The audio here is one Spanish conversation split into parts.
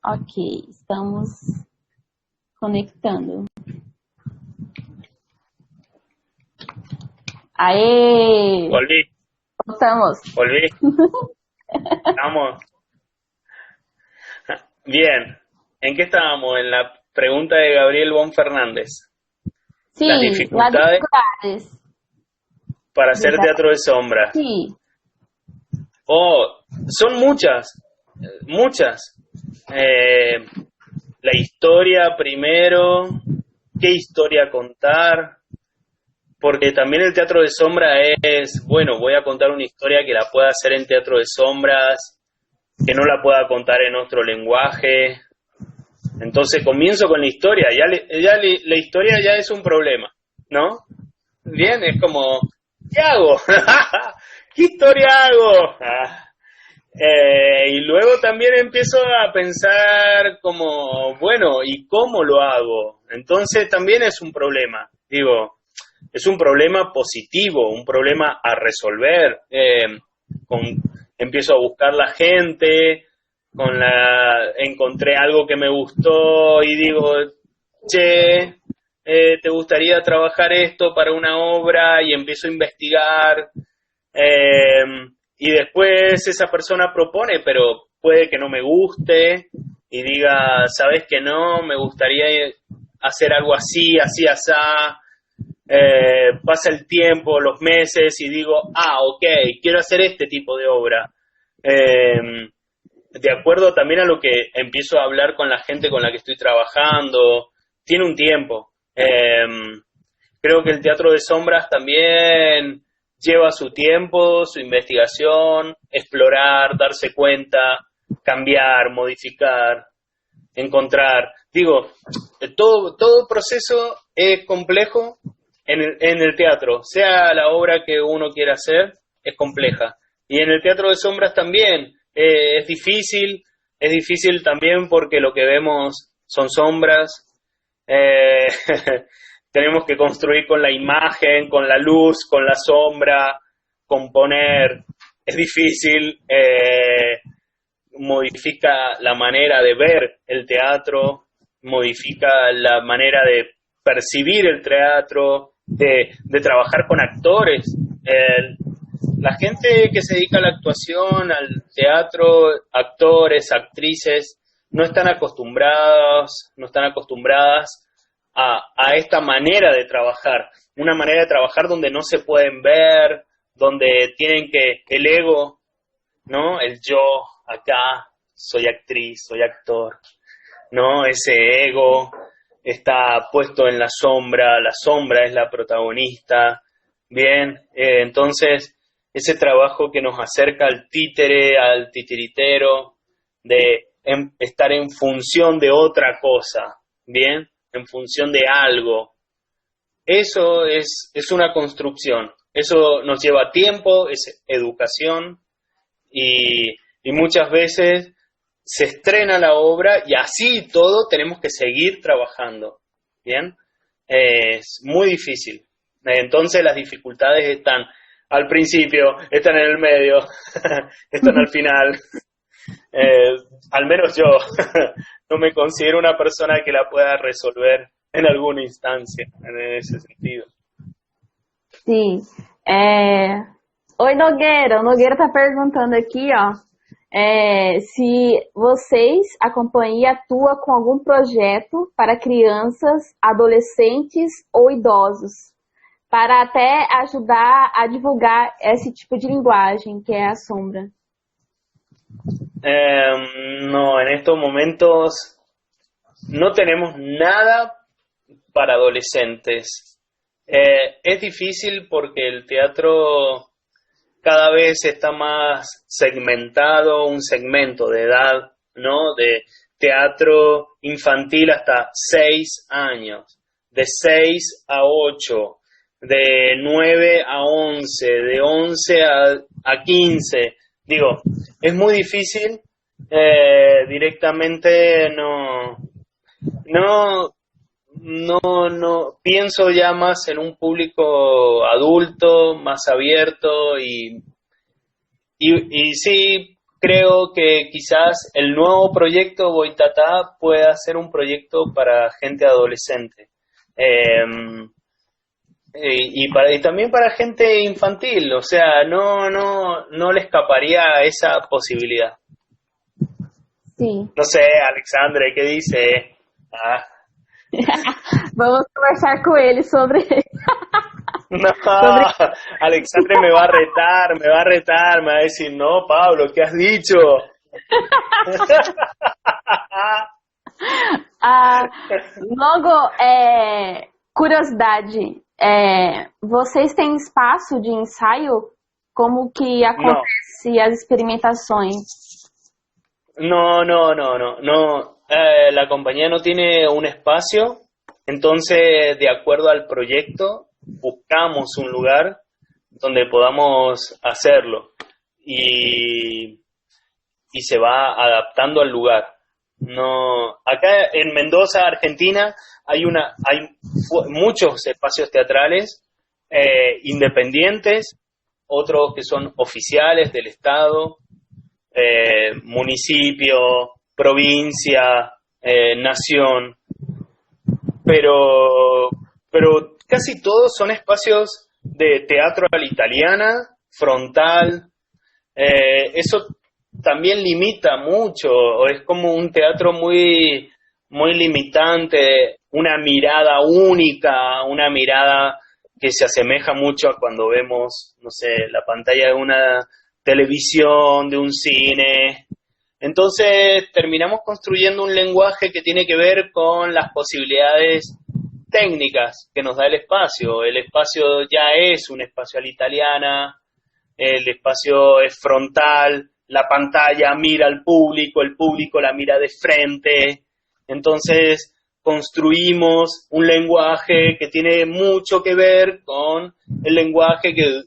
Ok, estamos conectando. ¡Aê! Volví, Voltamos. volví. Estamos. Bien. ¿En qué estábamos? En la pregunta de Gabriel Bon Fernández. Las Sim, lá de dificultades lugares. para hacer teatro de sombras. Sim. Oh, son muchas, muchas. La historia primero, qué historia contar, porque también el teatro de sombra es, bueno, voy a contar una historia que la pueda hacer en teatro de sombras, que no la pueda contar en otro lenguaje. Entonces comienzo con la historia, la historia ya es un problema, ¿no? Bien, es como, ¿qué hago? ¿Qué historia hago? Y luego también empiezo a pensar como, bueno, ¿y cómo lo hago? Entonces también es un problema, digo, es un problema positivo, un problema a resolver. Empiezo a buscar la gente, encontré algo que me gustó y digo, che, ¿te gustaría trabajar esto para una obra? Y empiezo a investigar. Y después esa persona propone, pero puede que no me guste y diga, ¿sabes que no? Me gustaría hacer algo así, así, asá. Pasa el tiempo, los meses y digo, ok, quiero hacer este tipo de obra. De acuerdo también a lo que empiezo a hablar con la gente con la que estoy trabajando, tiene un tiempo. Creo que el teatro de sombras también lleva su tiempo, su investigación, explorar, darse cuenta, cambiar, modificar, encontrar. Digo, todo proceso es complejo en el teatro, sea la obra que uno quiera hacer, es compleja. Y en el teatro de sombras también es difícil también porque lo que vemos son sombras. Eh, Tenemos que construir con la imagen, con la luz, con la sombra, componer. Es difícil, modifica la manera de ver el teatro, modifica la manera de percibir el teatro, de trabajar con actores. La gente que se dedica a la actuación, al teatro, actores, actrices, no están acostumbradas a esta manera de trabajar, una manera de trabajar donde no se pueden ver, donde tienen el ego, ¿no? El yo, acá, soy actriz, soy actor, ¿no? Ese ego está puesto en la sombra es la protagonista, bien, entonces ese trabajo que nos acerca al títere, al titiritero, de estar en función de otra cosa, bien, en función de algo, eso es una construcción, eso nos lleva tiempo, es educación y muchas veces se estrena la obra y así todo tenemos que seguir trabajando, ¿bien? Es muy difícil. Entonces las dificultades están al principio, están en el medio, están al final. Al menos yo no me considero una persona que la pueda resolver en alguna instancia, en ese sentido. Sim. Oi, Nogueira. O Nogueira tá perguntando aqui, ó, se vocês, a companhia, atua com algum projeto para crianças, adolescentes ou idosos, para até ajudar a divulgar esse tipo de linguagem, que é a sombra. No, en estos momentos no tenemos nada para adolescentes. Es difícil porque el teatro cada vez está más segmentado, un segmento de edad, ¿no? De teatro infantil hasta 6 años, de 6 a 8, de 9 a 11, de 11 a 15. Digo, es muy difícil, directamente no, pienso ya más en un público adulto, más abierto y sí, creo que quizás el nuevo proyecto Boitatá pueda ser un proyecto para gente adolescente. Y también para gente infantil, o sea, no le escaparía a esa posibilidad. Sim. No sé, Alexandre, ¿qué dice? Ah, Vamos conversar com ele sobre, no, sobre Alexandre me va a retar, me va a decir, no, Pablo, ¿qué has dicho? Ah, logo, curiosidade, vocês têm espaço de ensaio? Como que No, acontece as experimentações? no. La compañía no tiene un espacio, entonces, de acuerdo al proyecto, buscamos un lugar donde podamos hacerlo y, y se va adaptando al lugar. No, acá en Mendoza, Argentina, hay muchos espacios teatrales independientes, otros que son oficiales del Estado, municipio, provincia, nación, pero, pero casi todos son espacios de teatro a la italiana, frontal. Eso también limita mucho, es como un teatro muy limitante, una mirada única, una mirada que se asemeja mucho a cuando vemos, no sé, la pantalla de una televisión, de un cine. Entonces terminamos construyendo un lenguaje que tiene que ver con las posibilidades técnicas que nos da el espacio. El espacio ya es un espacio a la italiana, el espacio es frontal, la pantalla mira al público, el público la mira de frente. Entonces construimos un lenguaje que tiene mucho que ver con el lenguaje que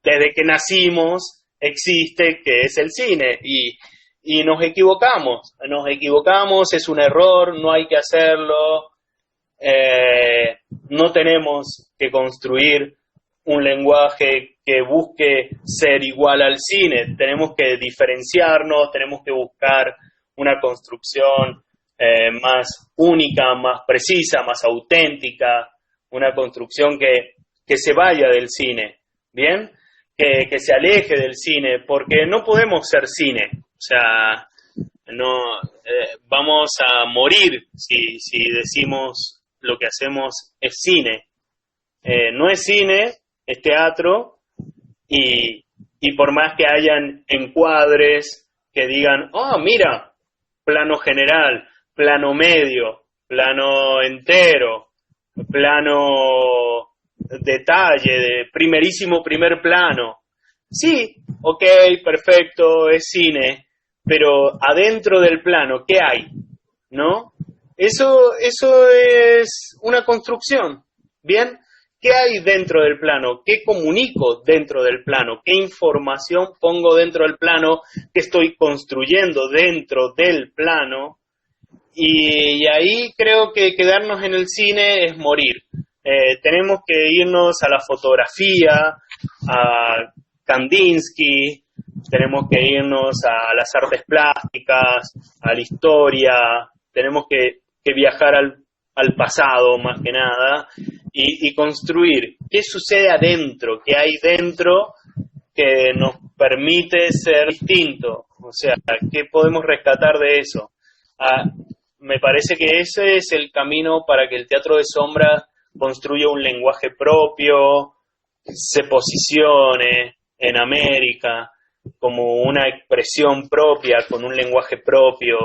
desde que nacimos existe, que es el cine. Y nos equivocamos, es un error, no hay que hacerlo. No tenemos que construir un lenguaje que busque ser igual al cine, tenemos que diferenciarnos, tenemos que buscar una construcción más única, más precisa, más auténtica, una construcción que se vaya del cine, ¿bien? Que se aleje del cine, porque no podemos ser cine, o sea, no vamos a morir si decimos lo que hacemos es cine. No es cine, es teatro, y por más que hayan encuadres que digan, oh, mira, plano general, plano medio, plano entero, plano detalle, de primerísimo primer plano. Sí, ok, perfecto, es cine, pero adentro del plano, ¿qué hay? ¿No? Eso es una construcción, ¿bien? ¿Qué hay dentro del plano? ¿Qué comunico dentro del plano? ¿Qué información pongo dentro del plano? ¿Qué estoy construyendo dentro del plano? Y ahí creo que quedarnos en el cine es morir. Tenemos que irnos a la fotografía, a Kandinsky, tenemos que irnos a las artes plásticas, a la historia, tenemos que viajar al pasado más que nada y construir qué sucede adentro, qué hay dentro que nos permite ser distinto, o sea, qué podemos rescatar de eso. Me parece que ese es el camino para que el teatro de sombra construya un lenguaje propio, se posicione en América como una expresión propia, con un lenguaje propio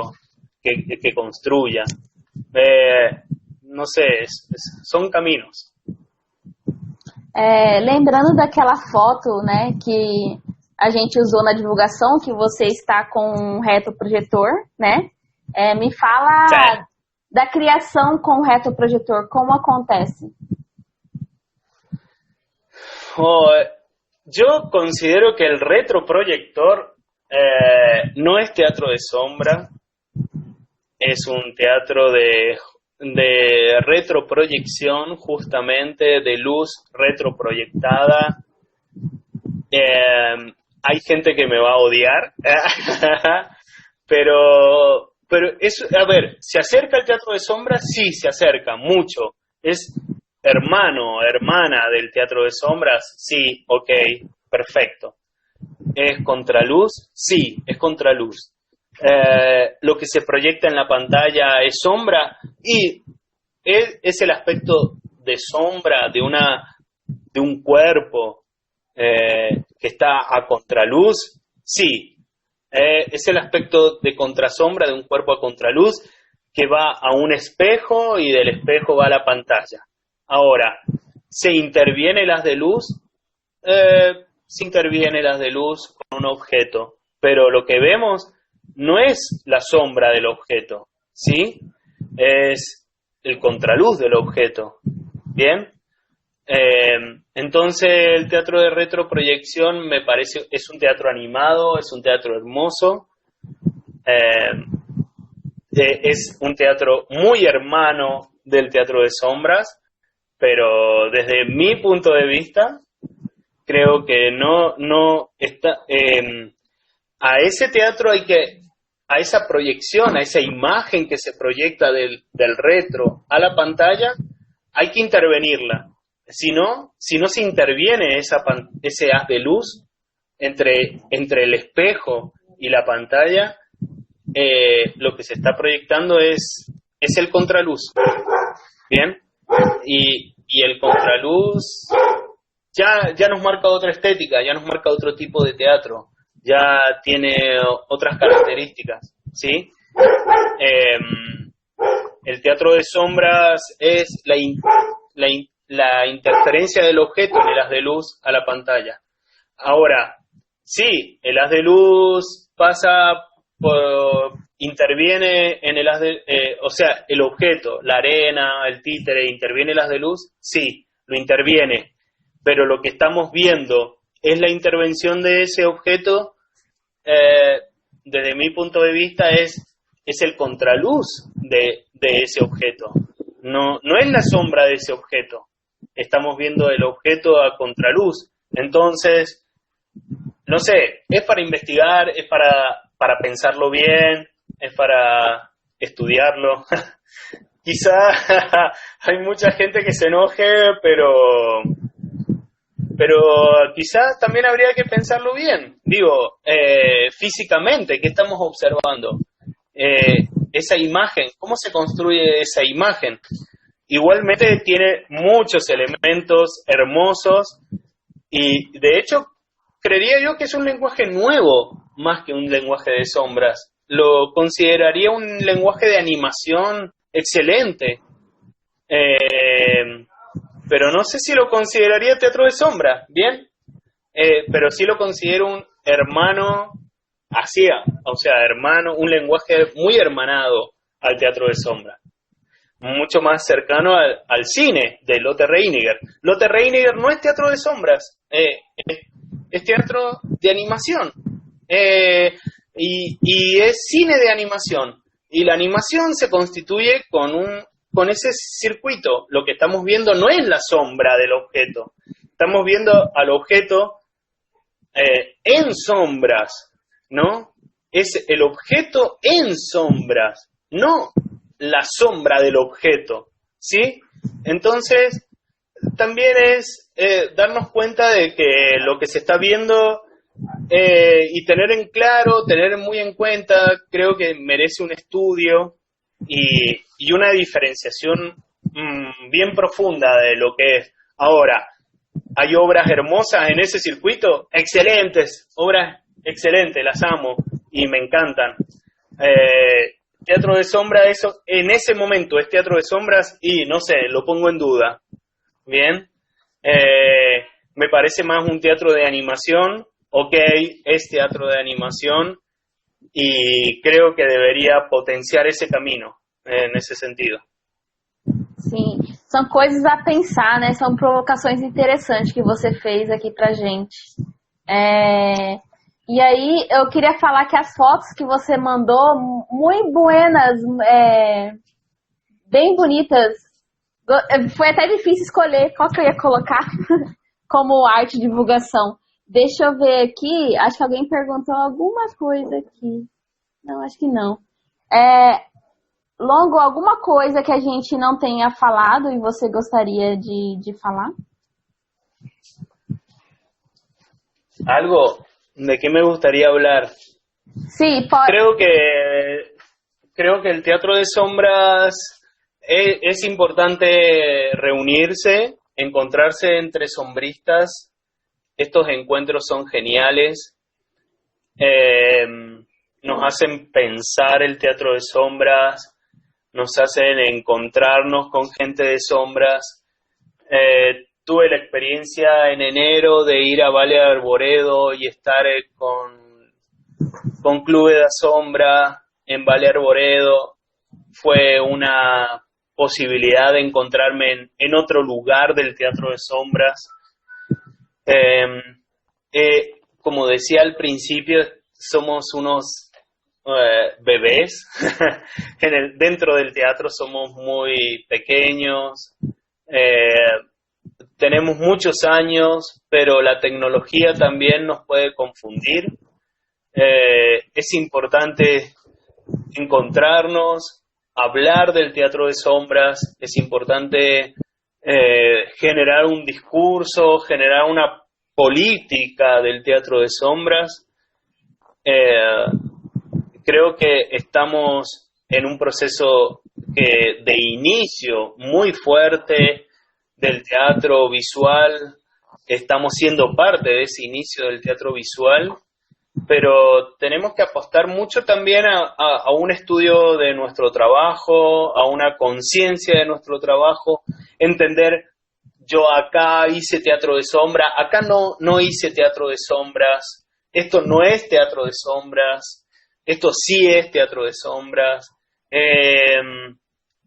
que construya. No sé, son caminos. Lembrando daquela foto, né, que a gente usou na divulgação, que você está com um retroprojetor, né? Me fala Sí. da criação com o retroprojetor, como acontece? Yo considero que el retroproyector no es teatro de sombra, es un teatro de retroproyección, justamente de luz retroproyectada. hay gente que me va a odiar, pero es, a ver, ¿se acerca el teatro de sombras? Sí, se acerca, mucho. ¿Es hermano, hermana del teatro de sombras? Sí, ok, perfecto. ¿Es contraluz? Sí, es contraluz. Lo que se proyecta en la pantalla es sombra y es el aspecto de sombra de un cuerpo que está a contraluz. Sí, es el aspecto de contrasombra de un cuerpo a contraluz que va a un espejo y del espejo va a la pantalla. Ahora, ¿se interviene el haz de luz? Se interviene el haz de luz con un objeto, pero lo que vemos no es la sombra del objeto, ¿sí? Es el contraluz del objeto, ¿bien? Entonces el teatro de retroproyección me parece, es un teatro animado, es un teatro hermoso, es un teatro muy hermano del teatro de sombras, pero desde mi punto de vista creo que no está, a ese teatro a esa proyección, a esa imagen que se proyecta del retro a la pantalla, hay que intervenirla. Si no se interviene ese haz de luz entre el espejo y la pantalla, lo que se está proyectando es el contraluz. ¿Bien? Y el contraluz ya nos marca otra estética, ya nos marca otro tipo de teatro, ya tiene otras características, ¿sí? El teatro de sombras es la interferencia del objeto en el haz de luz a la pantalla. Ahora, sí, el haz de luz interviene en el haz de, o sea, el objeto, la arena, el títere, ¿interviene el haz de luz? Sí, lo interviene, pero lo que estamos viendo es la intervención de ese objeto, desde mi punto de vista es el contraluz de ese objeto, no es la sombra de ese objeto. Estamos viendo el objeto a contraluz. Entonces, no sé, es para investigar, es para pensarlo bien, es para estudiarlo. Quizá hay mucha gente que se enoje, pero quizá también habría que pensarlo bien. Digo, físicamente, ¿qué estamos observando? Esa imagen, ¿cómo se construye esa imagen? Igualmente tiene muchos elementos hermosos y de hecho creería yo que es un lenguaje nuevo más que un lenguaje de sombras. Lo consideraría un lenguaje de animación excelente, pero no sé si lo consideraría teatro de sombras, ¿bien? Pero sí lo considero un hermano, o sea, hermano, un lenguaje muy hermanado al teatro de sombras. Mucho más cercano al cine de Lotte Reiniger. Lotte Reiniger no es teatro de sombras, es teatro de animación, y es cine de animación, y la animación se constituye con ese circuito. Lo que estamos viendo no es la sombra del objeto, estamos viendo al objeto en sombras, ¿no? Es el objeto en sombras, no la sombra del objeto, ¿sí? Entonces, también es darnos cuenta de que lo que se está viendo y tener en claro, tener muy en cuenta, creo que merece un estudio y una diferenciación bien profunda de lo que es. Ahora, ¿hay obras hermosas en ese circuito? Excelentes, obras excelentes, las amo y me encantan. Teatro de sombra, eso en ese momento es teatro de sombras y no sé, lo pongo en duda. Bien, me parece más un teatro de animación. Ok, es teatro de animación y creo que deveria potenciar esse caminho nesse sentido. Sim, são coisas a pensar, né? São provocações interessantes que você fez aqui pra gente. E aí, eu queria falar que as fotos que você mandou, muito buenas, bem bonitas. Foi até difícil escolher qual que eu ia colocar como arte de divulgação. Deixa eu ver aqui, acho que alguém perguntou alguma coisa aqui. Não, acho que não. Longo, alguma coisa que a gente não tenha falado e você gostaria de falar? Algo de qué me gustaría hablar. Sí, pode. Creo que el teatro de sombras es importante reunirse, encontrarse entre sombristas. Estos encuentros son geniales. Nos hacen pensar el teatro de sombras, nos hacen encontrarnos con gente de sombras. Tuve la experiencia en enero de ir a Valle de Arboredo y estar con Clube da Sombra en Valle de Arboredo. Fue una posibilidad de encontrarme en otro lugar del teatro de sombras. Como decía al principio, somos unos bebés. Dentro del teatro somos muy pequeños. Tenemos muchos años, pero la tecnología también nos puede confundir. Es importante encontrarnos, hablar del teatro de sombras, es importante generar un discurso, generar una política del teatro de sombras. Creo que estamos en un proceso de inicio muy fuerte del teatro visual, estamos siendo parte de ese inicio del teatro visual, pero tenemos que apostar mucho también a un estudio de nuestro trabajo, a una conciencia de nuestro trabajo, entender, yo acá hice teatro de sombra, acá no hice teatro de sombras, esto no es teatro de sombras, esto sí es teatro de sombras,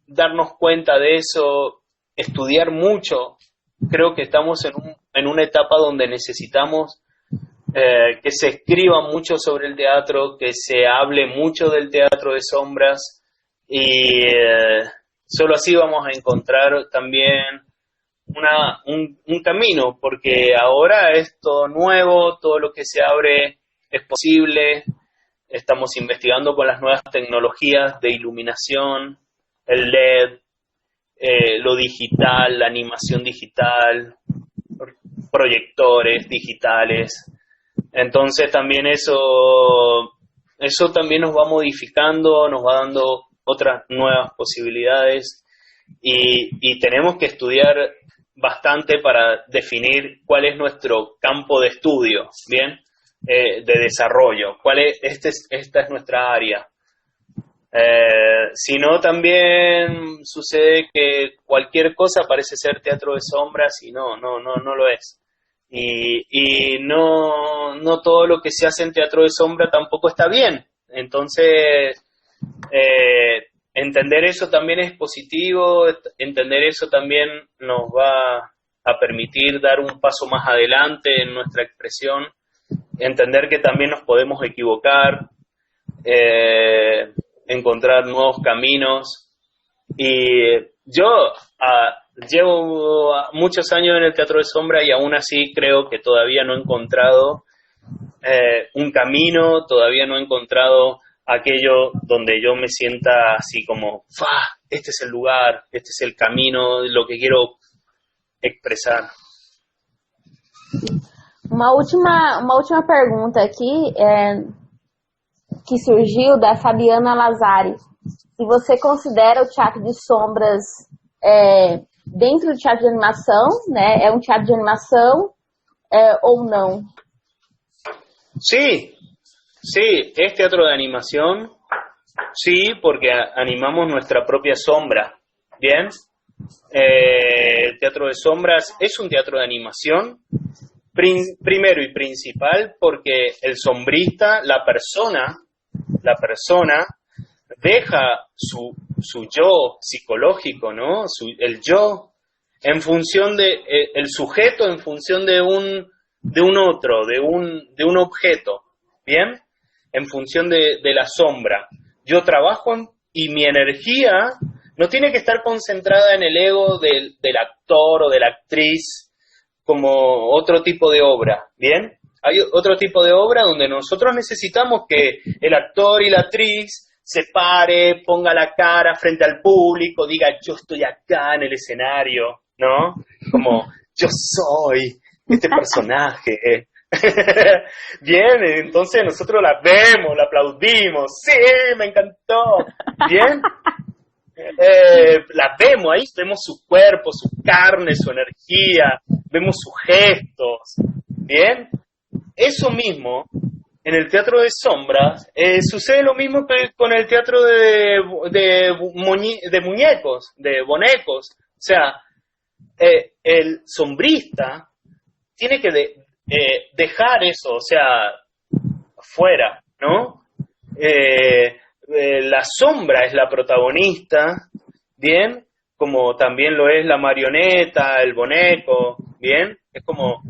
darnos cuenta de eso, estudiar mucho. Creo que estamos en una etapa donde necesitamos que se escriba mucho sobre el teatro, que se hable mucho del teatro de sombras y solo así vamos a encontrar también un camino, porque ahora es todo nuevo, todo lo que se abre es posible. Estamos investigando con las nuevas tecnologías de iluminación, el LED, lo digital, la animación digital, proyectores digitales. Entonces también eso también nos va modificando, nos va dando otras nuevas posibilidades y tenemos que estudiar bastante para definir cuál es nuestro campo de estudio, ¿bien? De desarrollo, esta es nuestra área. Si no, también sucede que cualquier cosa parece ser teatro de sombras y no lo es. Y no todo lo que se hace en teatro de sombra tampoco está bien. Entonces, entender eso también es positivo, entender eso también nos va a permitir dar un paso más adelante en nuestra expresión, entender que también nos podemos equivocar, encontrar nuevos caminos. Y yo llevo muchos años en el teatro de sombra y aún así creo que todavía no he encontrado un camino, todavía no he encontrado aquello donde yo me sienta así como, este es el lugar, este es el camino, lo que quiero expresar. Uma última pergunta aqui que surgiu da Fabiana Lazari. Se você considera o teatro de sombras dentro do teatro de animação, né? É um teatro de animação ou não? Sí, es teatro de animación, sí, porque animamos nuestra propia sombra, ¿bien? El teatro de sombras es un teatro de animación, primero y principal porque el sombrista, la persona deja su yo psicológico, ¿no? El yo en función el sujeto en función de un otro, de un objeto, ¿bien? En función de la sombra. Yo trabajo y mi energía no tiene que estar concentrada en el ego del actor o de la actriz como otro tipo de obra, ¿bien? hay otro tipo de obra donde nosotros necesitamos que el actor y la actriz se pare, ponga la cara frente al público, diga yo estoy acá en el escenario, ¿no? Como yo soy este personaje. Bien, entonces nosotros la vemos, la aplaudimos, sí, me encantó, bien, la vemos ahí, vemos su cuerpo, su carne, su energía, vemos sus gestos, bien, eso mismo en el teatro de sombras sucede lo mismo que con el teatro de muñecos, de bonecos, o sea, el sombrista tiene que dejar eso, o sea, fuera, ¿no? La sombra es la protagonista, ¿bien? Como también lo es la marioneta, el boneco, ¿bien? Es como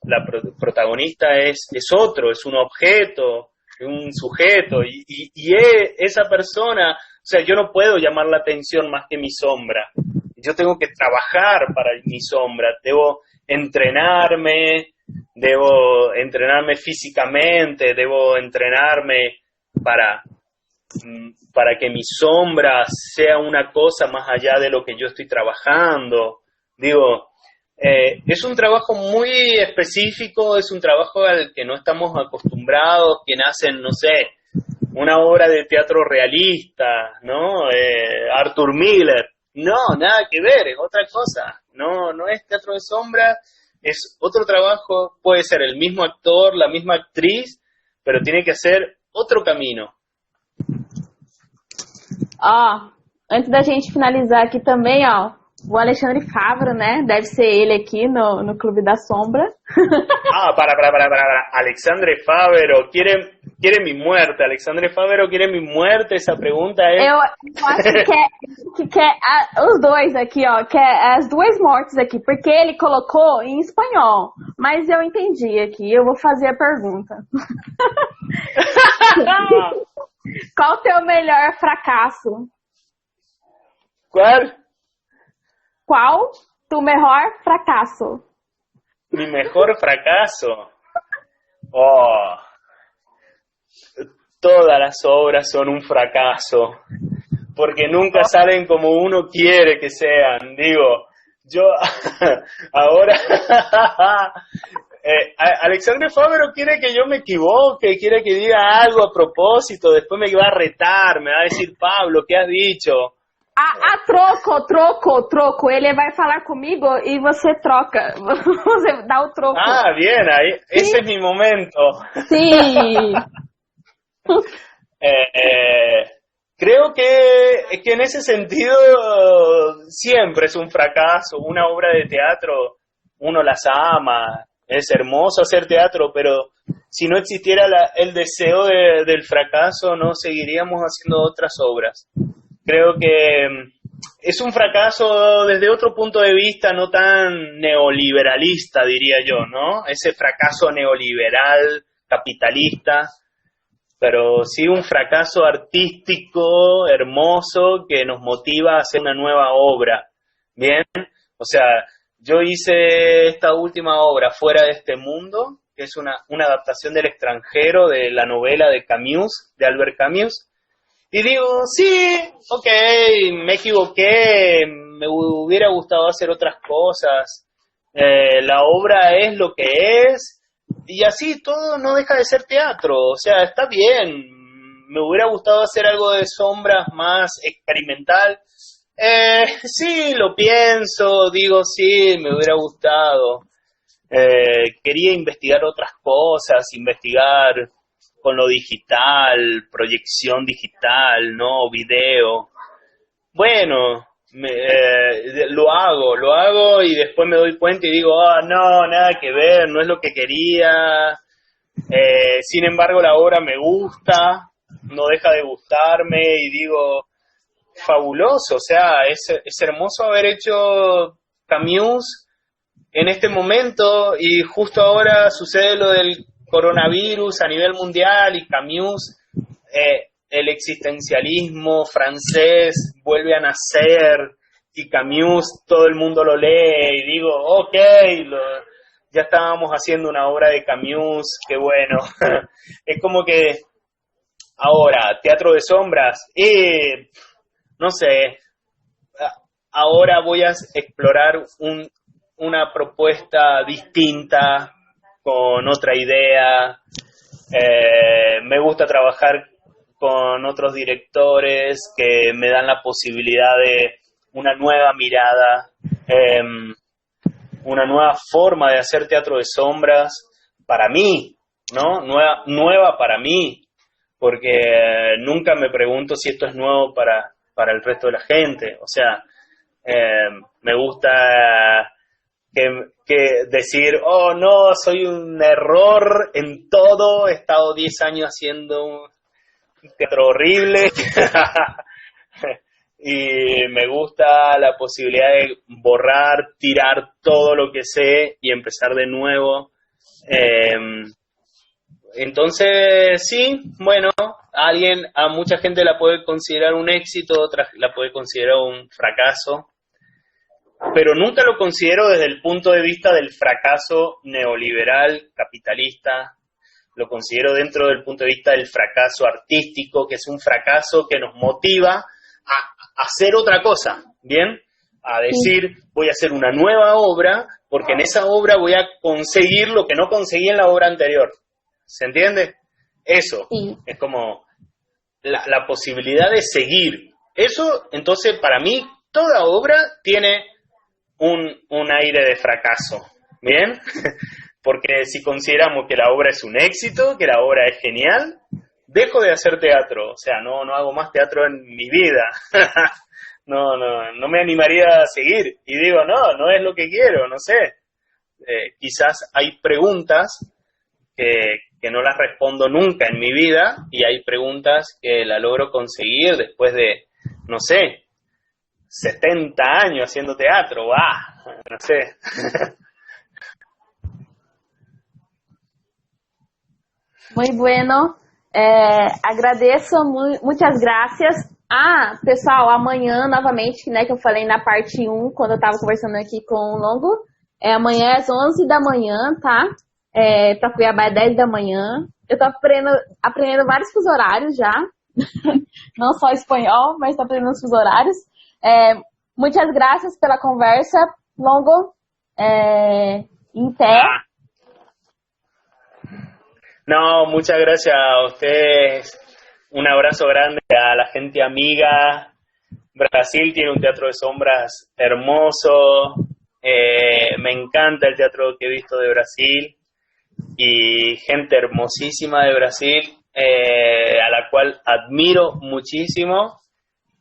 la protagonista es otro, es un objeto, un sujeto, y esa persona, o sea, yo no puedo llamar la atención más que mi sombra. Yo tengo que trabajar para mi sombra, debo entrenarme físicamente, debo entrenarme para que mi sombra sea una cosa más allá de lo que yo estoy trabajando. Digo, es un trabajo muy específico, es un trabajo al que no estamos acostumbrados, quien hacen, no sé, una obra de teatro realista, ¿no? Arthur Miller. No, nada que ver, es otra cosa. No es teatro de sombra, es otro trabajo, puede ser el mismo actor, la misma actriz, pero tiene que hacer otro camino. Ó, antes da gente finalizar aqui também, ó, o Alexandre Favaro, né? Deve ser ele aqui no Clube da Sombra. Para. Alexandre Favaro quiere mi muerte. Alexandre Favaro quiere mi muerte. Essa pergunta é... Eu acho que quer os dois aqui, ó. Quer as duas mortes aqui. Porque ele colocou em espanhol. Mas eu entendi aqui. Eu vou fazer a pergunta. Qual o teu melhor fracasso? Qual tu mejor fracaso? Mi mejor fracaso. Oh, todas las obras son un fracaso, porque nunca salen como uno quiere que sean. Digo, yo ahora Alexandre Favaro quiere que yo me equivoque, quiere que diga algo a propósito, después me va a retar, me va a decir, Pablo, ¿qué has dicho? Troco. Ele vai falar comigo e você troca. Você dá o troco. Ah, bien, ahí, ese es mi momento. Sí. Creo que en ese sentido siempre es un fracaso. Una obra de teatro, uno las ama, es hermoso hacer teatro, pero si no existiera el deseo del fracaso, no seguiríamos haciendo otras obras. Creo que es un fracaso desde otro punto de vista, no tan neoliberalista, diría yo, ¿no? Ese fracaso neoliberal, capitalista, pero sí un fracaso artístico, hermoso, que nos motiva a hacer una nueva obra. Bien, o sea, yo hice esta última obra, Fuera de este mundo, que es una adaptación del extranjero de la novela de Camus, de Albert Camus. Y digo, sí, ok, me equivoqué, me hubiera gustado hacer otras cosas, la obra es lo que es, y así todo no deja de ser teatro, o sea, está bien, me hubiera gustado hacer algo de sombras más experimental, sí, lo pienso, digo, sí, me hubiera gustado, quería investigar otras cosas, investigar con lo digital, proyección digital, ¿no? Video. Bueno, lo hago y después me doy cuenta y digo, no, nada que ver, no es lo que quería. Sin embargo, la obra me gusta, no deja de gustarme y digo, fabuloso, o sea, es hermoso haber hecho Camus en este momento y justo ahora sucede lo del coronavirus a nivel mundial y Camus, el existencialismo francés vuelve a nacer y Camus todo el mundo lo lee y digo, ok, ya estábamos haciendo una obra de Camus, qué bueno. Es como que ahora, teatro de sombras, no sé, ahora voy a explorar una propuesta distinta, con otra idea. Me gusta trabajar con otros directores que me dan la posibilidad de una nueva mirada, una nueva forma de hacer teatro de sombras para mí, ¿no? Nueva para mí, porque nunca me pregunto si esto es nuevo para el resto de la gente. O sea, me gusta que decir, oh no, soy un error en todo, he estado 10 años haciendo un teatro horrible. Y me gusta la posibilidad de borrar, tirar todo lo que sé y empezar de nuevo. Entonces, sí, bueno, a mucha gente la puede considerar un éxito, otra la puede considerar un fracaso, pero nunca lo considero desde el punto de vista del fracaso neoliberal, capitalista. Lo considero dentro del punto de vista del fracaso artístico, que es un fracaso que nos motiva a hacer otra cosa, ¿bien? A decir, voy a hacer una nueva obra, porque en esa obra voy a conseguir lo que no conseguí en la obra anterior. ¿Se entiende? Eso es como la posibilidad de seguir. Eso, entonces, para mí, toda obra tiene un aire de fracaso, ¿bien? Porque si consideramos que la obra es un éxito, que la obra es genial, dejo de hacer teatro. O sea, no hago más teatro en mi vida. No me animaría a seguir. Y digo, no es lo que quiero, no sé. Quizás hay preguntas que no las respondo nunca en mi vida, y hay preguntas que la logro conseguir después de, no sé, 70 años haciendo teatro, no sé. Muy bueno. Agradeço, muitas graças. Pessoal, amanhã, novamente, né, que eu falei na parte 1, quando eu estava conversando aqui com o Longo, amanhã às 11 da manhã, tá? Para Cuiabá é 10 da manhã. Eu tô aprendendo vários fusos horários já, não só espanhol, mas tô aprendendo os fusos horários. Muitas graças pela conversa, Longo. No, muchas gracias a ustedes. Un abrazo grande a la gente amiga. Brasil tiene un teatro de sombras hermoso. Me encanta el teatro que he visto de Brasil. Y gente hermosísima de Brasil, a la cual admiro muchísimo.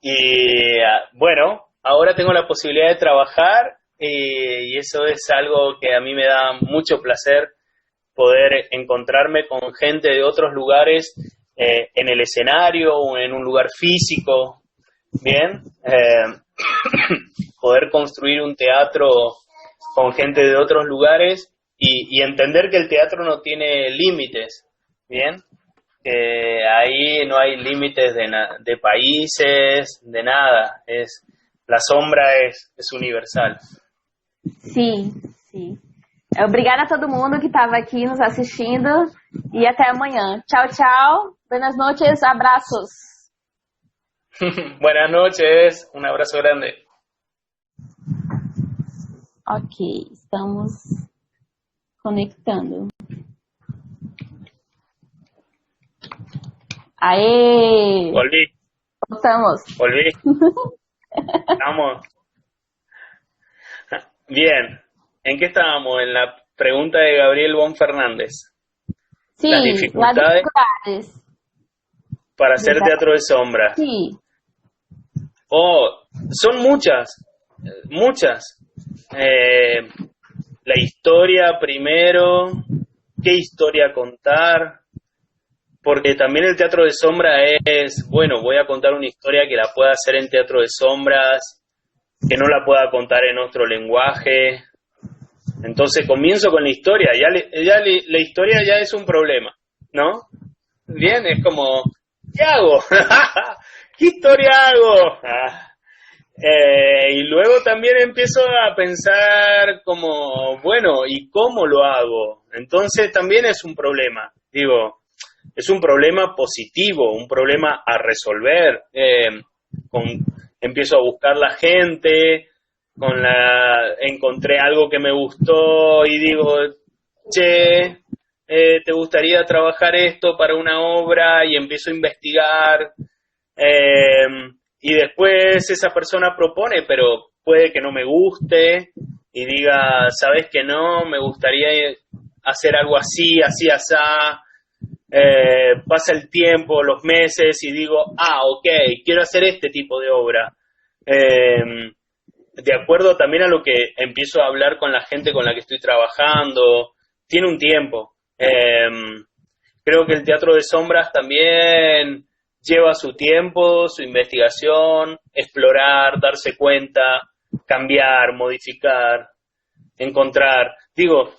Y bueno, ahora tengo la posibilidad de trabajar, y eso es algo que a mí me da mucho placer, poder encontrarme con gente de otros lugares en el escenario o en un lugar físico, ¿bien? Poder construir un teatro con gente de otros lugares y entender que el teatro no tiene límites, ¿bien? Ahí no hay límites de países, de nada. La sombra es universal. Sim. Obrigada a todo mundo que estava aqui nos assistindo e até amanhã. Tchau, tchau. Buenas noches, abraços. Buenas noches, un abrazo grande. Ok, estamos conectando. Aê! Volví. Volví. Vamos. Bien. ¿En qué estábamos? En la pregunta de Gabriel Bon Fernández. Sí, las dificultades para hacer teatro de sombras. Sí. Son muchas. La historia primero, qué historia contar, porque también el teatro de sombra es, bueno, voy a contar una historia que la pueda hacer en teatro de sombras, que no la pueda contar en otro lenguaje. Entonces comienzo con la historia, la historia ya es un problema, ¿no? Bien, es como, ¿qué hago? ¿Qué historia hago? Y luego también empiezo a pensar como, bueno, ¿y cómo lo hago? Entonces también es un problema, digo, es un problema positivo, un problema a resolver. Con, empiezo a buscar la gente, encontré algo que me gustó y digo, che, ¿te gustaría trabajar esto para una obra? Y empiezo a investigar. Eh, y después esa persona propone, pero puede que no me guste y diga, sabes que no, me gustaría hacer algo así, así, asá. Pasa el tiempo, los meses y digo, ok, quiero hacer este tipo de obra. De acuerdo también a lo que empiezo a hablar con la gente con la que estoy trabajando, tiene un tiempo. Creo que el teatro de sombras también lleva su tiempo, su investigación, explorar, darse cuenta, cambiar, modificar, encontrar. Digo,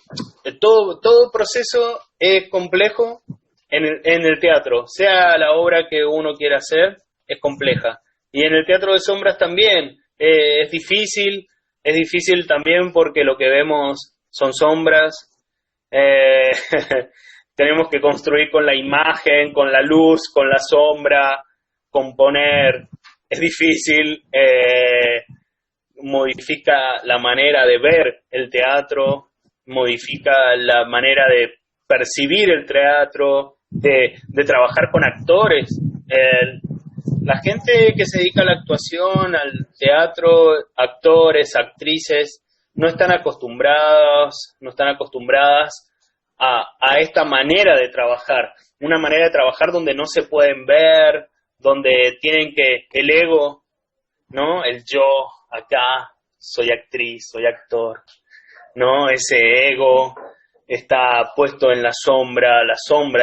todo proceso es complejo en el teatro, sea la obra que uno quiera hacer, es compleja. Y en el teatro de sombras también es difícil también porque lo que vemos son sombras. Eh, tenemos que construir con la imagen, con la luz, con la sombra, componer. Es difícil, modifica la manera de ver el teatro, modifica la manera de percibir el teatro, de trabajar con actores. La gente que se dedica a la actuación, al teatro, actores, actrices, no están acostumbradas a esta manera de trabajar, una manera de trabajar donde no se pueden ver, donde tienen que el ego, ¿no? El yo, acá, soy actriz, soy actor, ¿no? Ese ego está puesto en la sombra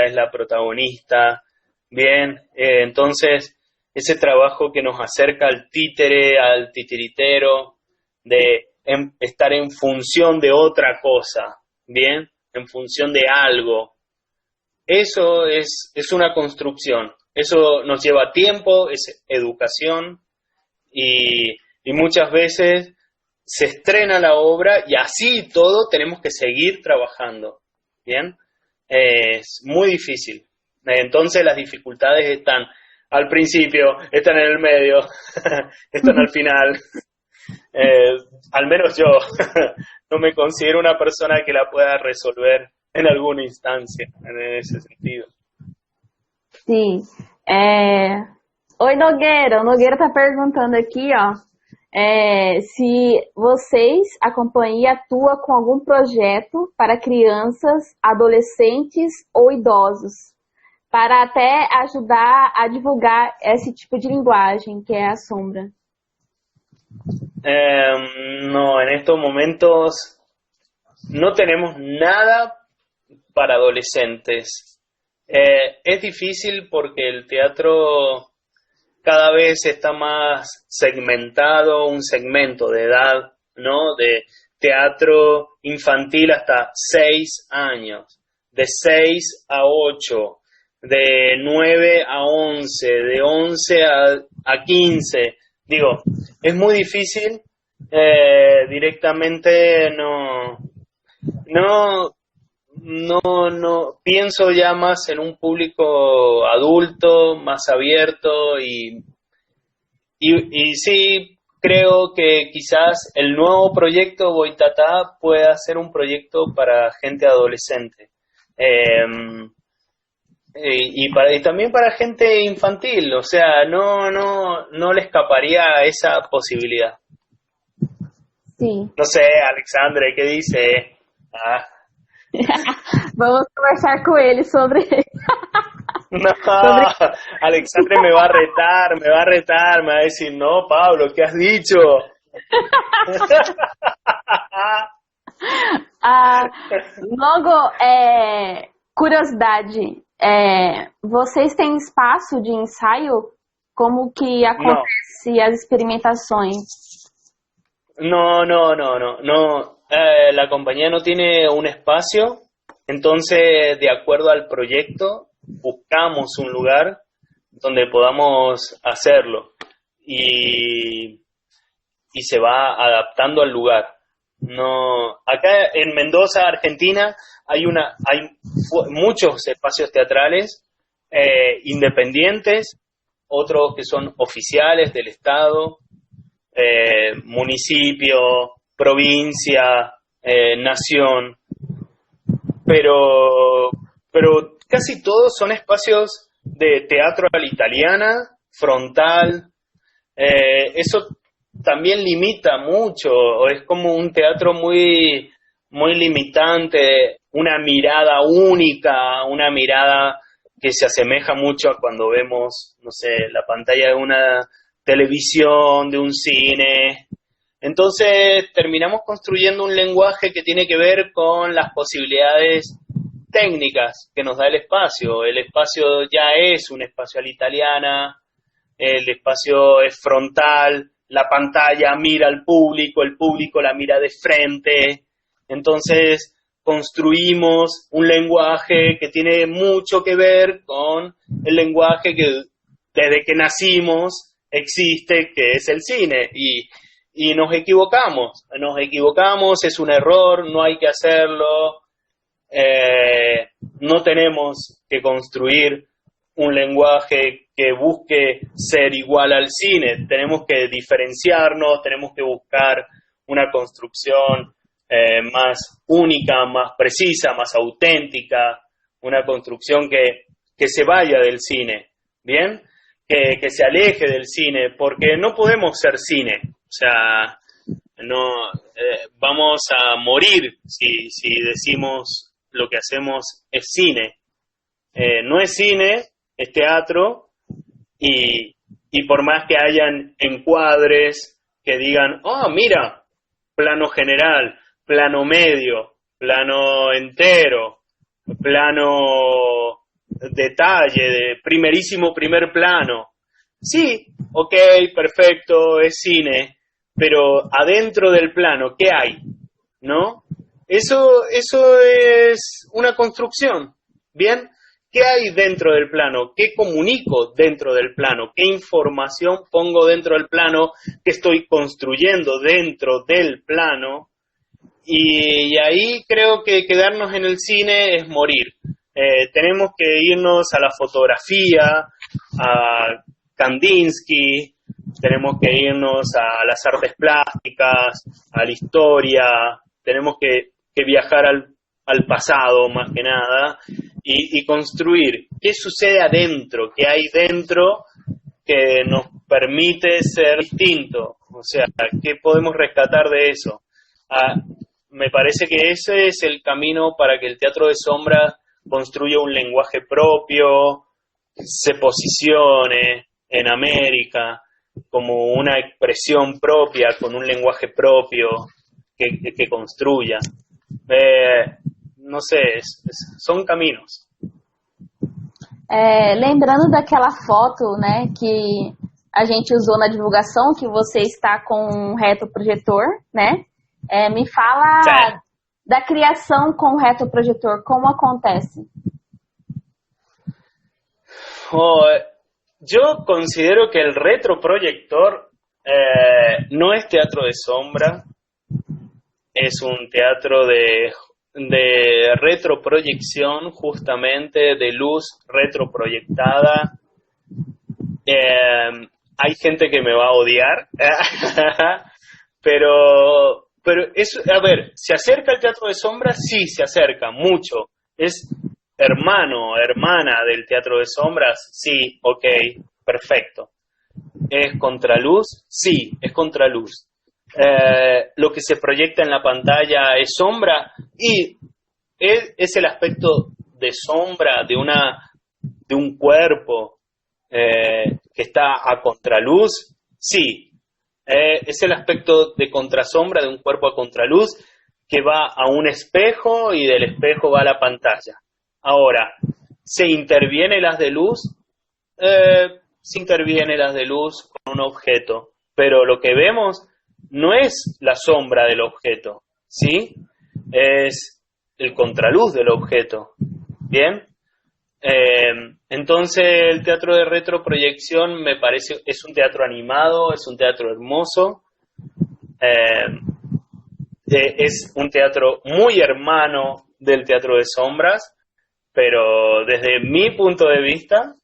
es la protagonista, bien, entonces ese trabajo que nos acerca al títere, al titiritero, de estar en función de otra cosa, bien, en función de algo, eso es una construcción, eso nos lleva tiempo, es educación y muchas veces se estrena la obra y así todo tenemos que seguir trabajando, ¿bien? Es muy difícil. Entonces las dificultades están al principio, están en el medio, están al final. Al menos yo no me considero una persona que la pueda resolver en alguna instancia, en ese sentido. Sim. Oi, Nogueira. O Nogueira tá perguntando aqui, ó, se vocês, a companhia, atua com algum projeto para crianças, adolescentes ou idosos, para até ajudar a divulgar esse tipo de linguagem, que é a sombra. No, en estos momentos no tenemos nada para adolescentes. Es difícil porque el teatro cada vez está más segmentado, un segmento de edad, ¿no? De teatro infantil hasta 6 años, de 6 a 8, de 9 a 11, de 11 a 15. Digo, es muy difícil, directamente no, pienso ya más en un público adulto, más abierto y sí creo que quizás el nuevo proyecto Boitatá pueda ser un proyecto para gente adolescente. Y también para gente infantil, o sea, no le escaparía a esa posibilidad. Sim. No sé, Alexandre, ¿qué dice? Vamos conversar com ele sobre. No, Alexandre me va a retar, me va a decir, no, Pablo, ¿qué has dicho? Logo, curiosidade, vocês têm espaço de ensaio? Como que acontece as experimentações? No. La compañía no tiene un espacio, entonces, de acuerdo al proyecto, buscamos un lugar donde podamos hacerlo. Y y se va adaptando al lugar. No, acá en Mendoza, Argentina, hay muchos espacios teatrales independientes, otros que son oficiales del Estado, municipio, provincia, nación, pero casi todos son espacios de teatro a la italiana, frontal. Eso también limita mucho, es como un teatro muy, muy limitante, una mirada única, una mirada que se asemeja mucho a cuando vemos, no sé, la pantalla de una televisión, de un cine. Entonces terminamos construyendo un lenguaje que tiene que ver con las posibilidades técnicas que nos da el espacio. El espacio ya es un espacio a la italiana, el espacio es frontal, la pantalla mira al público, el público la mira de frente. Entonces construimos un lenguaje que tiene mucho que ver con el lenguaje que desde que nacimos existe, que es el cine. Y nos equivocamos, es un error, no hay que hacerlo. No tenemos que construir un lenguaje que busque ser igual al cine, tenemos que diferenciarnos, tenemos que buscar una construcción más única, más precisa, más auténtica, una construcción que se vaya del cine, ¿bien? Que se aleje del cine, porque no podemos ser cine, o sea, no vamos a morir si decimos lo que hacemos es cine. No es cine, es teatro, y por más que hayan encuadres que digan, oh, mira, plano general, plano medio, plano entero, plano detalle, de primerísimo primer plano. Sí, ok, perfecto, es cine, pero adentro del plano, ¿qué hay? ¿No? Eso es una construcción, ¿bien? ¿Qué hay dentro del plano? ¿Qué comunico dentro del plano? ¿Qué información pongo dentro del plano? ¿Qué estoy construyendo dentro del plano? Y ahí creo que quedarnos en el cine es morir. Tenemos que irnos a la fotografía, a Kandinsky, tenemos que irnos a las artes plásticas, a la historia, tenemos que viajar al pasado más que nada y construir qué sucede adentro, qué hay dentro que nos permite ser distintos, o sea, qué podemos rescatar de eso. Me parece que ese es el camino para que el teatro de sombra construya un lenguaje propio, se posicione en América como una expresión propia, con un lenguaje propio que construya. No sé, são caminos. Lembrando daquela foto, né, que a gente usou na divulgação, que você está com um retroprojetor, né? Me fala da criação com o retroprojetor, como acontece? Yo considero que el retroproyector no es teatro de sombra, es un teatro de retroproyección, justamente, de luz retroproyectada. Hay gente que me va a odiar, pero es, a ver, ¿se acerca el teatro de sombra? Sí, se acerca mucho. ¿Es hermana del teatro de sombras? Sí, ok, perfecto. ¿Es contraluz? Sí, es contraluz. Lo que se proyecta en la pantalla es sombra, y es el aspecto de sombra de un cuerpo que está a contraluz. Sí, es el aspecto de contrasombra de un cuerpo a contraluz que va a un espejo y del espejo va a la pantalla. Ahora, ¿se interviene el haz de luz? Se interviene el haz de luz con un objeto, pero lo que vemos no es la sombra del objeto, ¿sí? Es el contraluz del objeto, ¿bien? Entonces el teatro de retroproyección me parece, es un teatro animado, es un teatro hermoso, Es un teatro muy hermano del teatro de sombras, pero desde mi punto de vista,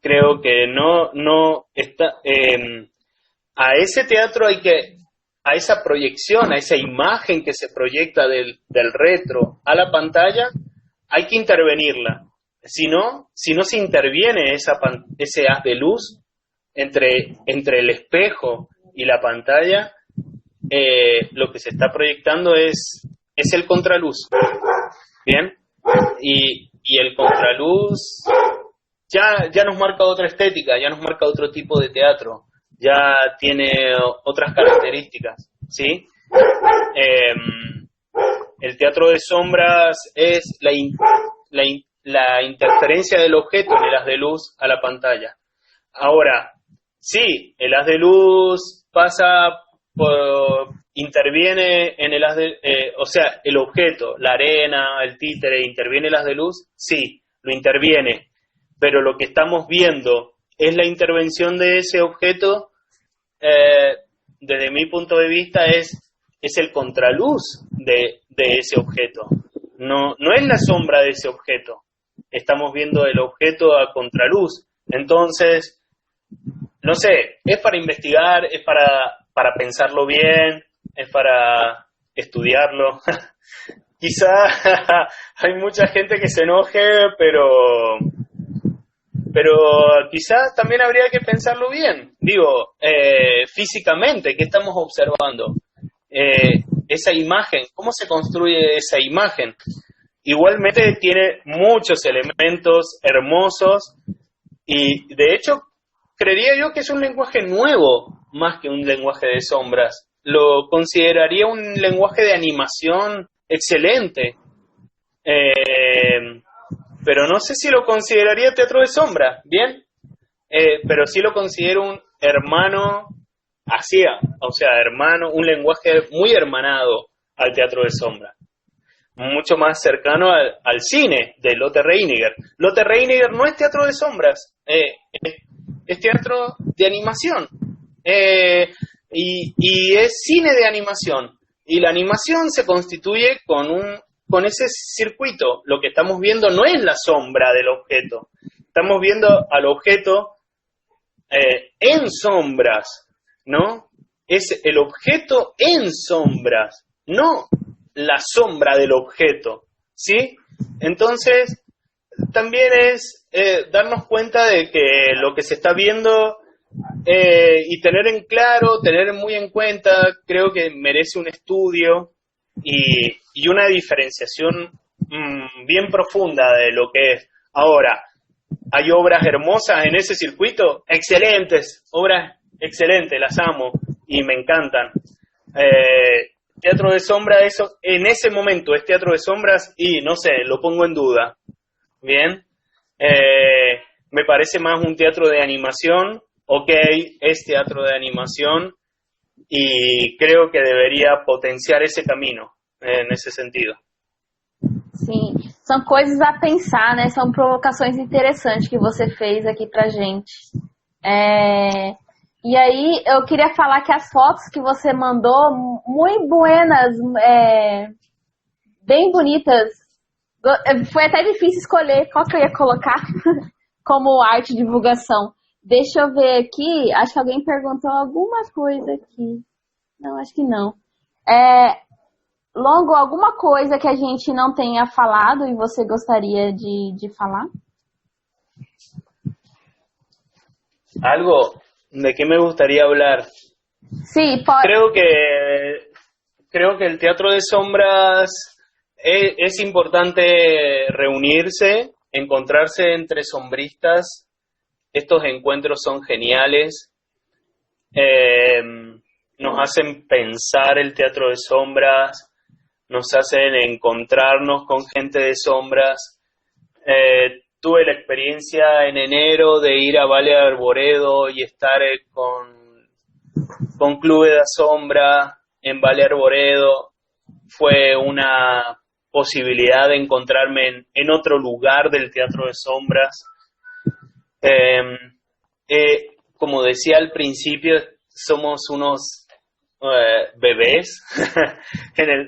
creo que no está, a ese teatro a esa proyección, a esa imagen que se proyecta del retro a la pantalla, hay que intervenirla. Si no se interviene ese haz de luz entre el espejo y la pantalla, lo que se está proyectando es el contraluz. Bien, y el contraluz ya nos marca otra estética, ya nos marca otro tipo de teatro, ya tiene otras características, ¿sí? El teatro de sombras es la interferencia del objeto en el haz de luz a la pantalla. Ahora, sí, el haz de luz interviene en el haz de, o sea, el objeto, la arena, el títere, ¿interviene el haz de luz? Sí, lo interviene, pero lo que estamos viendo es la intervención de ese objeto, desde mi punto de vista es el contraluz de ese objeto, no es la sombra de ese objeto, estamos viendo el objeto a contraluz. Entonces, no sé, es para investigar, es para pensarlo bien, es para estudiarlo. Quizá hay mucha gente que se enoje, pero quizás también habría que pensarlo bien. Digo, físicamente, ¿qué estamos observando? Esa imagen, ¿cómo se construye esa imagen? Igualmente tiene muchos elementos hermosos y, de hecho, creería yo que es un lenguaje nuevo, más que un lenguaje de sombras. Lo consideraría un lenguaje de animación excelente. Pero no sé si lo consideraría teatro de sombras, ¿bien? Pero sí lo considero un hermano, o sea, hermano, un lenguaje muy hermanado al teatro de sombras. Mucho más cercano al cine de Lotte Reiniger. Lotte Reiniger no es teatro de sombras, es teatro de animación. Y es cine de animación. Y la animación se constituye con ese circuito. Lo que estamos viendo no es la sombra del objeto. Estamos viendo al objeto en sombras, ¿no? Es el objeto en sombras, no la sombra del objeto, ¿sí? Entonces, también es darnos cuenta de que lo que se está viendo y tener en claro, tener muy en cuenta, creo que merece un estudio y una diferenciación bien profunda de lo que es. Ahora, ¿hay obras hermosas en ese circuito? Excelentes, obras excelentes, las amo y me encantan. Teatro de sombras, eso en ese momento es teatro de sombras y no sé, lo pongo en duda. Bien, me parece más un teatro de animación. Ok, es teatro de animación y creo que deveria potenciar esse caminho nesse sentido. Sim, são coisas a pensar, né? São provocações interessantes que você fez aqui pra gente. E aí, eu queria falar que as fotos que você mandou, muito buenas, bem bonitas. Foi até difícil escolher qual que eu ia colocar como arte de divulgação. Deixa eu ver aqui, acho que alguém perguntou alguma coisa aqui. Não, acho que não. Longo, alguma coisa que a gente não tenha falado e você gostaria de falar? Algo de que me gustaría hablar. Sí, creo que el teatro de sombras es importante reunirse, encontrarse entre sombristas. Estos encuentros son geniales, nos hacen pensar el teatro de sombras, nos hacen encontrarnos con gente de sombras. Tuve la experiencia en enero de ir a Valle Arboredo y estar con Clube da Sombra en Valle Arboredo. Fue una posibilidad de encontrarme en otro lugar del teatro de sombras. Como decía al principio, somos unos bebés.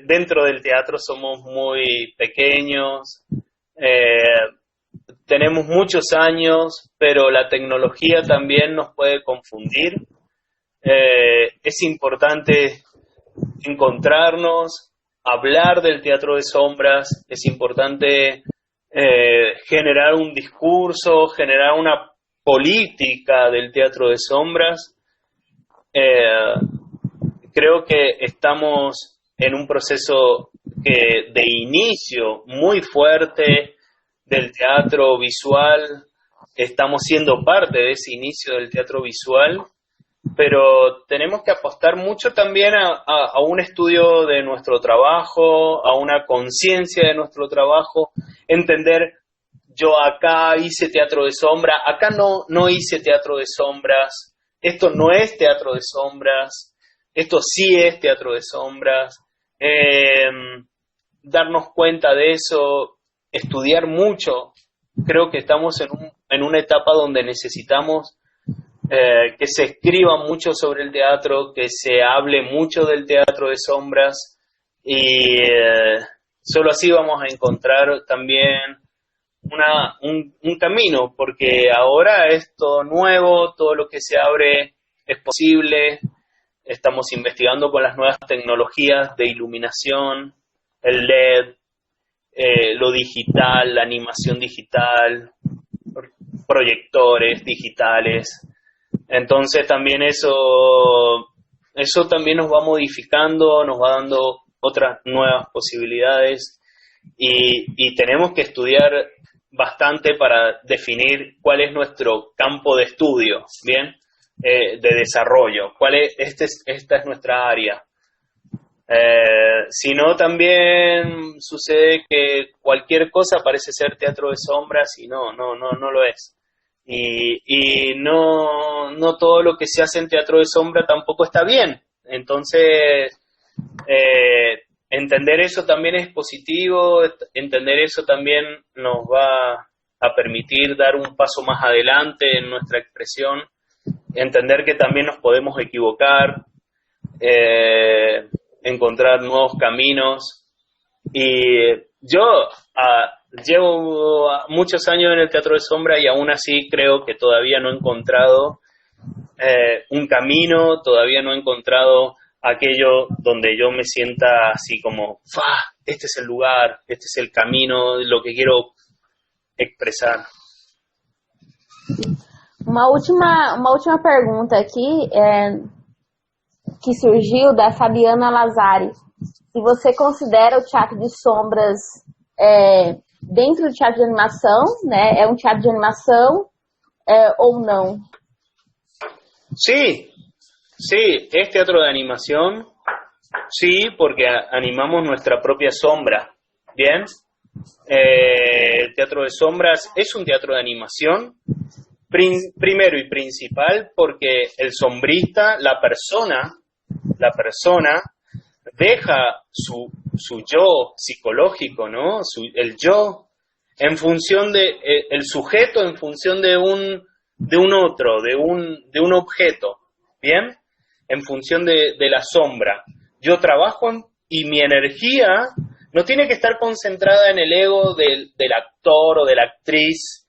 Dentro del teatro somos muy pequeños, tenemos muchos años, pero la tecnología también nos puede confundir. Es importante encontrarnos, hablar del teatro de sombras, es importante generar un discurso, generar una política del teatro de sombras. Creo que estamos en un proceso de inicio muy fuerte del teatro visual, estamos siendo parte de ese inicio del teatro visual, pero tenemos que apostar mucho también a un estudio de nuestro trabajo, a una conciencia de nuestro trabajo, entender, yo acá hice teatro de sombra, acá no hice teatro de sombras, esto no es teatro de sombras, esto sí es teatro de sombras, darnos cuenta de eso, estudiar mucho. Creo que estamos en una etapa donde necesitamos que se escriba mucho sobre el teatro, que se hable mucho del teatro de sombras y solo así vamos a encontrar también un camino, porque ahora es todo nuevo, todo lo que se abre es posible, estamos investigando con las nuevas tecnologías de iluminación, el LED, lo digital, la animación digital, proyectores digitales. Entonces también eso también nos va modificando, nos va dando otras nuevas posibilidades y tenemos que estudiar bastante para definir cuál es nuestro campo de estudio, ¿bien? De desarrollo, esta es nuestra área. Si no, también sucede que cualquier cosa parece ser teatro de sombras y no lo es. Y no todo lo que se hace en teatro de sombra tampoco está bien. Entonces, entender eso también es positivo, entender eso también nos va a permitir dar un paso más adelante en nuestra expresión, entender que también nos podemos equivocar, encontrar nuevos caminos. Y yo llevo muchos años en el teatro de sombra y aún así creo que todavía no he encontrado un camino, todavía no he encontrado aquello donde yo me sienta así como, este es el lugar, este es el camino, lo que quiero expresar. Uma última pergunta aqui, que surgiu da Fabiana Lazari. Se você considera o teatro de sombras dentro do teatro de animação, né? É um teatro de animação ou não? Sí, es teatro de animación, sí, porque animamos nuestra propia sombra, ¿bien? El teatro de sombras es un teatro de animación, primero y principal porque el sombrista, la persona deja su yo psicológico, ¿no? El yo en función el sujeto en función de un otro, de un objeto, ¿bien? En función de la sombra. Yo trabajo y mi energía no tiene que estar concentrada en el ego del actor o de la actriz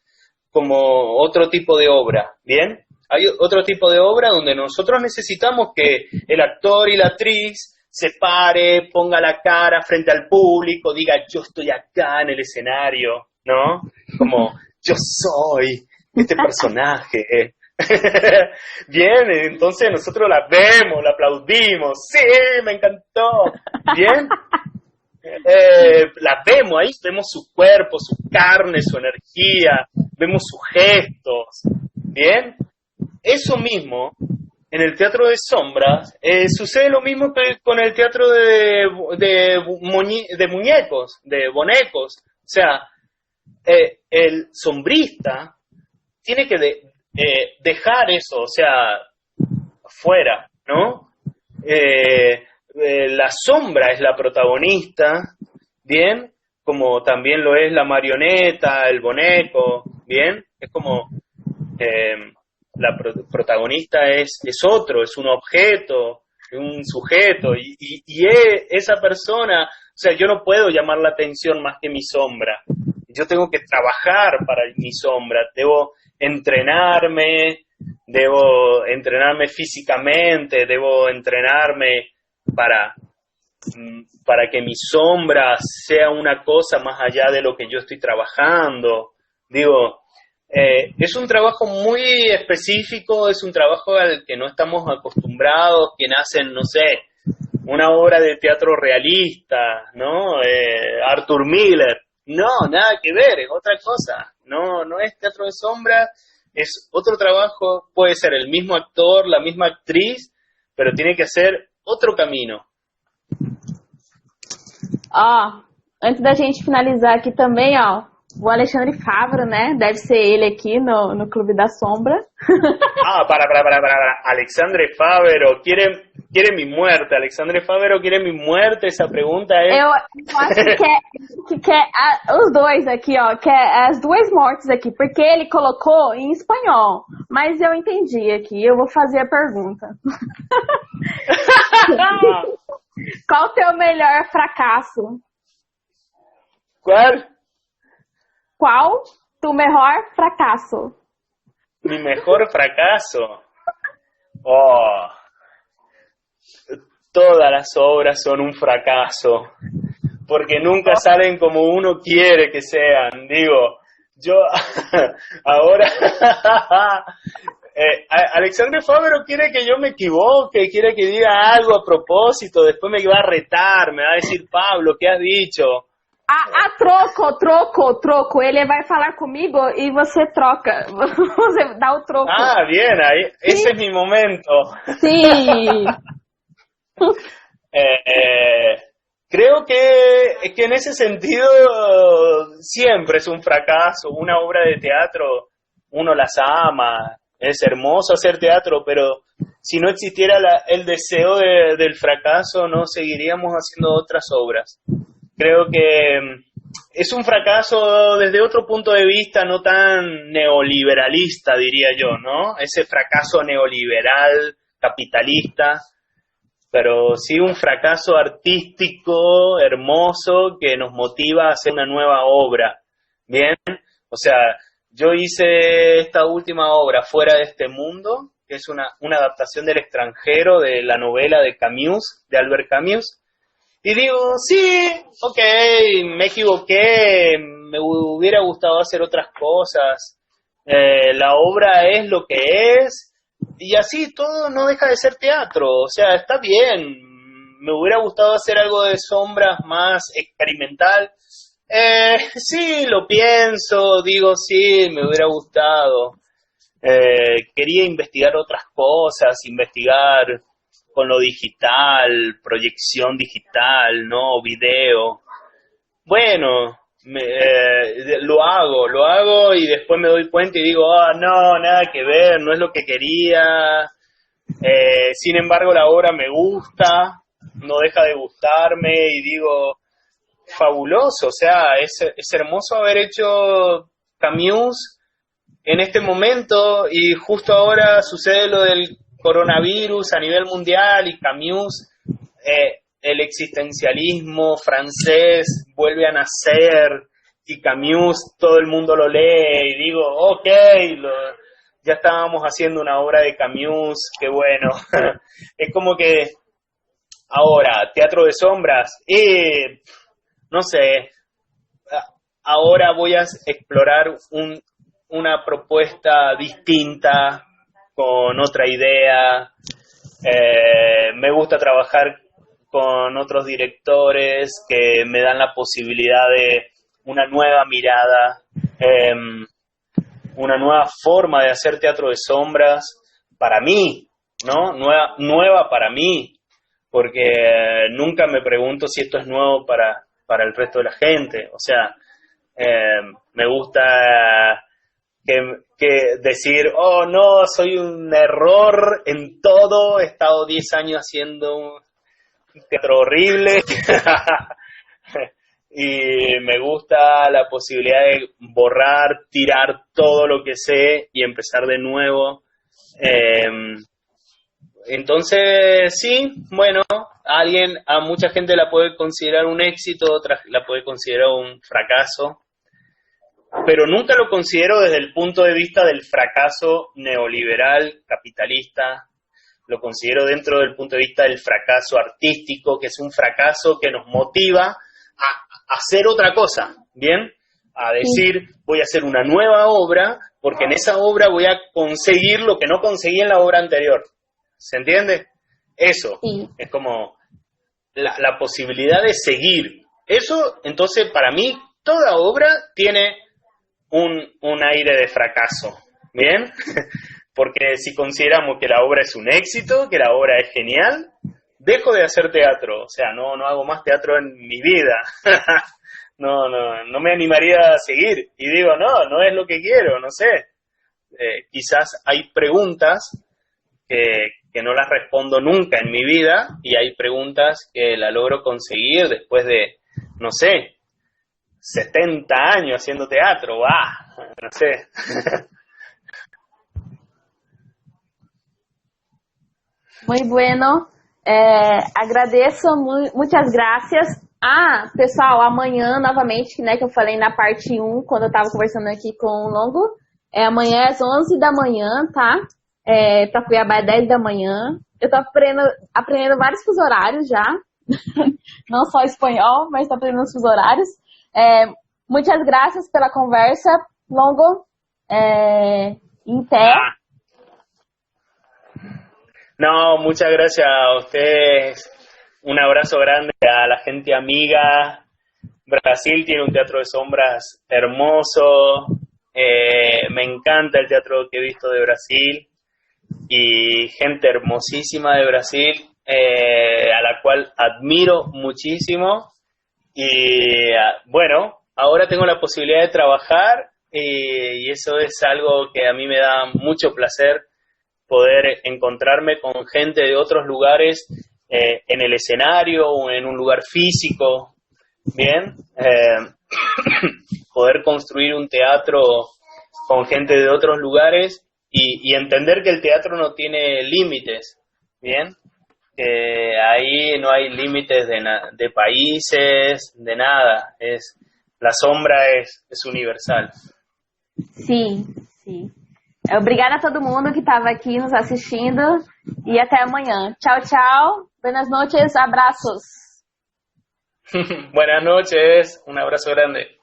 como otro tipo de obra, ¿bien? Hay otro tipo de obra donde nosotros necesitamos que el actor y la actriz se pare, ponga la cara frente al público, diga yo estoy acá en el escenario, ¿no? Como yo soy este personaje. Bien, entonces nosotros la vemos, la aplaudimos, sí, me encantó, bien, la vemos ahí, vemos su cuerpo, su carne, su energía, vemos sus gestos, bien, eso mismo en el teatro de sombras sucede lo mismo que con el teatro de muñecos, de bonecos, o sea, el sombrista tiene que dejar eso, o sea, fuera, ¿no? La sombra es la protagonista, ¿bien? Como también lo es la marioneta, el boneco, ¿bien? Es como la protagonista es otro, es un objeto, un sujeto, esa persona, o sea, yo no puedo llamar la atención más que mi sombra. Yo tengo que trabajar para mi sombra, debo entrenarme físicamente, debo entrenarme para que mi sombra sea una cosa más allá de lo que yo estoy trabajando. Digo, es un trabajo muy específico, es un trabajo al que no estamos acostumbrados, quien hacen, no sé, una obra de teatro realista, ¿no? Arthur Miller. No, nada que ver, es otra cosa. No es teatro de sombra, es otro trabajo, puede ser el mismo actor, la misma actriz, pero tiene que ser otro camino. Ó, antes da gente finalizar aqui também, ó, o Alexandre Favaro, né? Deve ser ele aqui no Clube da Sombra. Para. Alexandre Favaro quiere mi muerte. Alexandre Favaro quiere mi muerte. Essa pergunta é... Eu acho que quer os dois aqui, ó. Quer as duas mortes aqui. Porque ele colocou em espanhol. Mas eu entendi aqui. Eu vou fazer a pergunta. Qual o teu melhor fracasso? Qual tu mejor fracaso? Mi mejor fracaso. Oh, todas las obras son un fracaso, porque nunca salen como uno quiere que sean. Digo, yo ahora Alexandre Favaro quiere que yo me equivoque, quiere que diga algo a propósito, después me va a retar, me va a decir, Pablo, ¿qué has dicho? Troco. Ele vai falar comigo e você troca. Você dá o troco. Bien, ahí, ese es mi momento. Sí. Creo que en ese sentido siempre es un fracaso. Una obra de teatro, uno las ama, es hermoso hacer teatro, pero si no existiera el deseo del fracaso, no seguiríamos haciendo otras obras. Creo que es un fracaso desde otro punto de vista, no tan neoliberalista, diría yo, ¿no? Ese fracaso neoliberal, capitalista, pero sí un fracaso artístico, hermoso, que nos motiva a hacer una nueva obra. Bien, o sea, yo hice esta última obra, Fuera de este mundo, que es una adaptación del extranjero de la novela de Camus, de Albert Camus. Y digo, sí, ok, me equivoqué, me hubiera gustado hacer otras cosas, la obra es lo que es, y así todo no deja de ser teatro, o sea, está bien, me hubiera gustado hacer algo de sombras más experimental, sí, lo pienso, digo, sí, me hubiera gustado, quería investigar otras cosas, investigar con lo digital, proyección digital, ¿no? Video. Bueno, lo hago y después me doy cuenta y digo, no, nada que ver, no es lo que quería. Sin embargo, la obra me gusta, no deja de gustarme y digo, fabuloso, o sea, es hermoso haber hecho Camus en este momento y justo ahora sucede lo del coronavirus a nivel mundial y Camus, el existencialismo francés vuelve a nacer y Camus todo el mundo lo lee y digo, ok, ya estábamos haciendo una obra de Camus, qué bueno. Es como que ahora, teatro de sombras, no sé, ahora voy a explorar una propuesta distinta, con otra idea, me gusta trabajar con otros directores que me dan la posibilidad de una nueva mirada, una nueva forma de hacer teatro de sombras para mí, ¿no? Nueva para mí, porque nunca me pregunto si esto es nuevo para el resto de la gente, o sea, me gusta que decir, oh no, soy un error en todo, he estado 10 años haciendo un teatro horrible y me gusta la posibilidad de borrar, tirar todo lo que sé y empezar de nuevo. Entonces, sí, bueno, a mucha gente la puede considerar un éxito, otra la puede considerar un fracaso, pero nunca lo considero desde el punto de vista del fracaso neoliberal, capitalista. Lo considero dentro del punto de vista del fracaso artístico, que es un fracaso que nos motiva a hacer otra cosa, ¿bien? A decir, voy a hacer una nueva obra, porque en esa obra voy a conseguir lo que no conseguí en la obra anterior. ¿Se entiende? Eso es como la posibilidad de seguir. Eso, entonces, para mí, toda obra tiene un aire de fracaso, ¿bien? Porque si consideramos que la obra es un éxito, que la obra es genial, dejo de hacer teatro. O sea, no hago más teatro en mi vida. No me animaría a seguir. Y digo, no es lo que quiero, no sé. Quizás hay preguntas que no las respondo nunca en mi vida, y hay preguntas que la logro conseguir después de, no sé, 70 años haciendo teatro, no sé. Muy bueno. Agradeço, muitas graças. Pessoal, amanhã, novamente, né, que eu falei na parte 1, quando eu estava conversando aqui com o Longo, amanhã às 11 da manhã, tá? Para Cuiabá é 10 da manhã. Eu tô aprendendo vários fusos horários já, não só espanhol, mas tô aprendendo os fusos horários. Muitas graças pela conversa, Longo. No, muchas gracias a ustedes. Un abrazo grande a la gente amiga. Brasil tiene un teatro de sombras hermoso. Me encanta el teatro que he visto de Brasil. Y gente hermosísima de Brasil, a la cual admiro muchísimo. Y bueno, ahora tengo la posibilidad de trabajar y eso es algo que a mí me da mucho placer, poder encontrarme con gente de otros lugares en el escenario o en un lugar físico, ¿bien? Poder construir un teatro con gente de otros lugares y entender que el teatro no tiene límites, ¿bien? Que ahí no hay límites de países, de nada, la sombra es universal. Sim. Obrigada a todo mundo que estava aqui nos assistindo e até amanhã. Tchau, tchau. Buenas noches, abraços. Buenas noches, un abrazo grande.